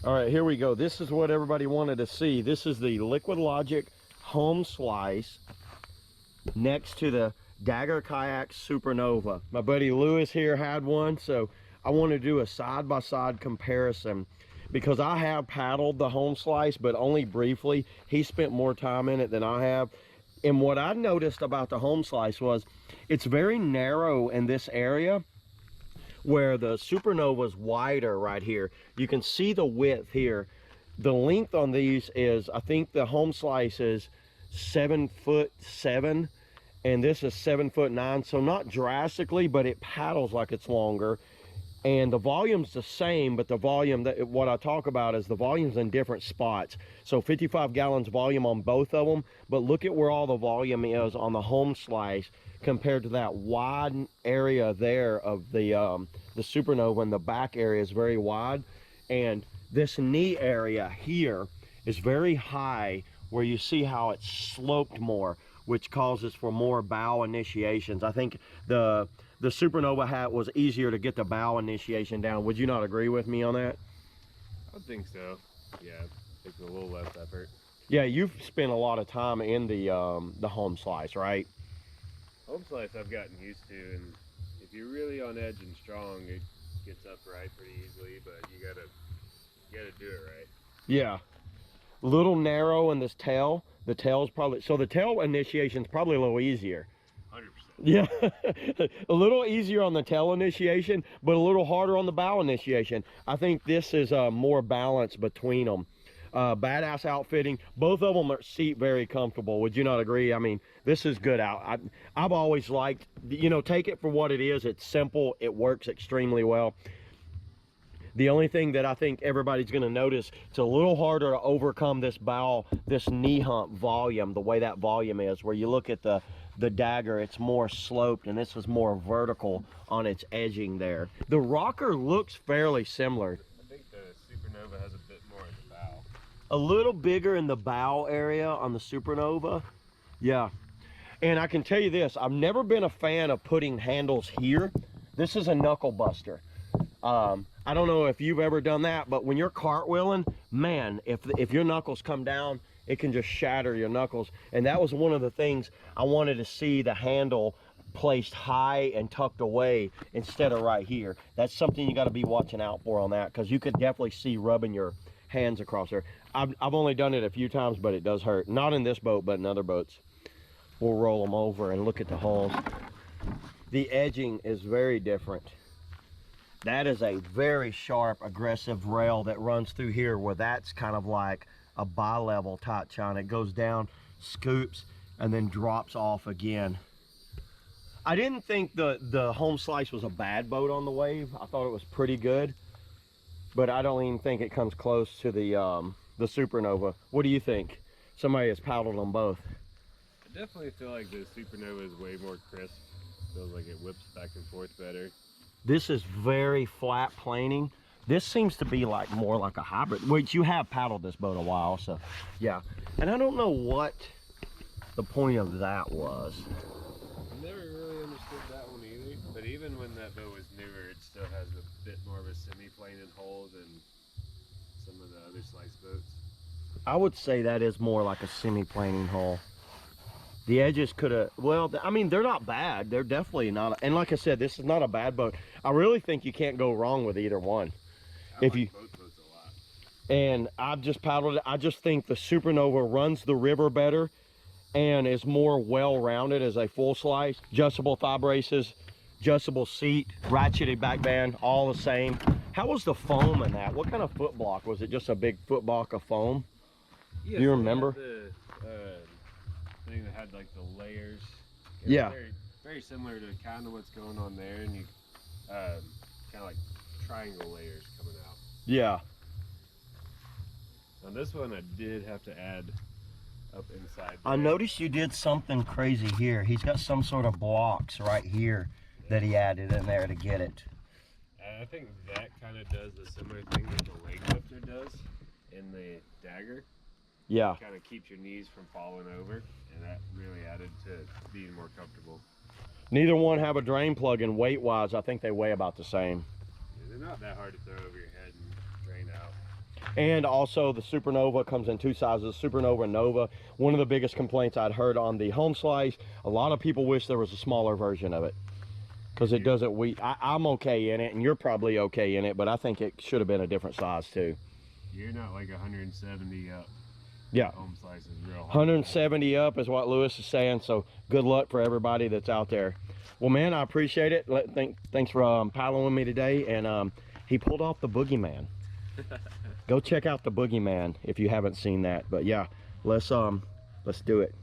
All right, here we go. This is what everybody wanted to see. This is the Liquidlogic Homeslice next to the Dagger SuperNova. My buddy Lewis here had one, so I want to do a side-by-side comparison because I have paddled the Homeslice, but only briefly. He spent more time in it than I have. And what I noticed about the Homeslice was it's very narrow in this area, where the SuperNova is wider right here. You can see the width here. The length on these is, I think the Homeslice is 7'7", and this is 7'9", so not drastically, but it paddles like it's longer. And the volume's the same, but the volume, that what I talk about is the volume's in different spots. So 55 gallons volume on both of them, but look at where all the volume is on the Homeslice compared to that wide area there of the SuperNova, and the back area is very wide. And this knee area here is very high, where you see how it's sloped more, which causes for more bow initiations. I think the SuperNova hat was easier to get the bow initiation down. Would you not agree with me on that? I think so. Yeah, it takes a little less effort. Yeah, you've spent a lot of time in the Homeslice, right? Homeslice I've gotten used to, and if you're really on edge and strong, it gets upright pretty easily, but you gotta do it right. Yeah. A little narrow in this tail. The tail's probably, so the tail initiation's probably a little easier. 100%. Yeah, a little easier on the tail initiation, but a little harder on the bow initiation. I think this is more balance between them. Badass outfitting. Both of them are seat very comfortable. Would you not agree? I mean, this is good out. I've always liked, you know, take it for what it is. It's simple. It works extremely well. The only thing that I think everybody's going to notice, it's a little harder to overcome this bow, this knee hump volume, the way that volume is, where you look at the Dagger, it's more sloped, and this is more vertical on its edging there. The rocker looks fairly similar. I think the SuperNova has a bit more in the bow. A little bigger in the bow area on the SuperNova. Yeah. And I can tell you this, I've never been a fan of putting handles here. This is a knuckle buster. I don't know if you've ever done that, but when you're cartwheeling, man, if your knuckles come down, it can just shatter your knuckles. And that was one of the things I wanted to see, the handle placed high and tucked away instead of right here. That's something you got to be watching out for on that, because you could definitely see rubbing your hands across there. I've only done it a few times, but it does hurt. Not in this boat, but in other boats. We'll roll them over and look at the holes. The edging is very different. That is a very sharp, aggressive rail that runs through here, where that's kind of like a bi-level type chine. It goes down, scoops, and then drops off again. I didn't think the Homeslice was a bad boat on the wave. I thought it was pretty good, but I don't even think it comes close to the SuperNova. What do you think? Somebody has paddled them both. I definitely feel like the SuperNova is way more crisp. Feels like it whips back and forth better. This is very flat planing. This seems to be like more like a hybrid, which you have paddled this boat a while, so yeah. And I don't know what the point of that was. I never really understood that one either, but even when that boat was newer, it still has a bit more of a semi-planing hull than some of the other slice boats. I would say that is more like a semi-planing hull. The edges could have, well, I mean, they're not bad. They're definitely not, and like I said, this is not a bad boat. I really think you can't go wrong with either one. I like both boats a lot. And I've just paddled it. I just think the SuperNova runs the river better and is more well-rounded as a full slice. Adjustable thigh braces, adjustable seat, ratcheted back band, all the same. How was the foam in that? What kind of foot block? Was it just a big foot block of foam? Yes, do you remember? The thing that had like the layers. Yeah. Very similar to kind of what's going on there, and you kind of like triangle layers coming out. Yeah. On this one, I did have to add up inside there. I noticed you did something crazy here. He's got some sort of blocks right here that he added in there to get it. I think that kind of does a similar thing that the leg lifter does in the Dagger. Yeah. Kind of keeps your knees from falling over, and that really added to being more comfortable. Neither one have a drain plug, and weight-wise, I think they weigh about the same. Yeah, they're not that hard to throw over your head and drain out. And also the SuperNova comes in 2 sizes, SuperNova and Nova. One of the biggest complaints I'd heard on the Homeslice, a lot of people wish there was a smaller version of it, because it doesn't I'm okay in it, and you're probably okay in it, but I think it should have been a different size too. You're not like 170 up. Yeah. Homeslice is real hard. 170 up is what Lewis is saying, so good luck for everybody that's out there. Well, man, I appreciate it. Thanks for piling with me today, and he pulled off the boogeyman. Go check out the boogeyman if you haven't seen that. But yeah, let's do it.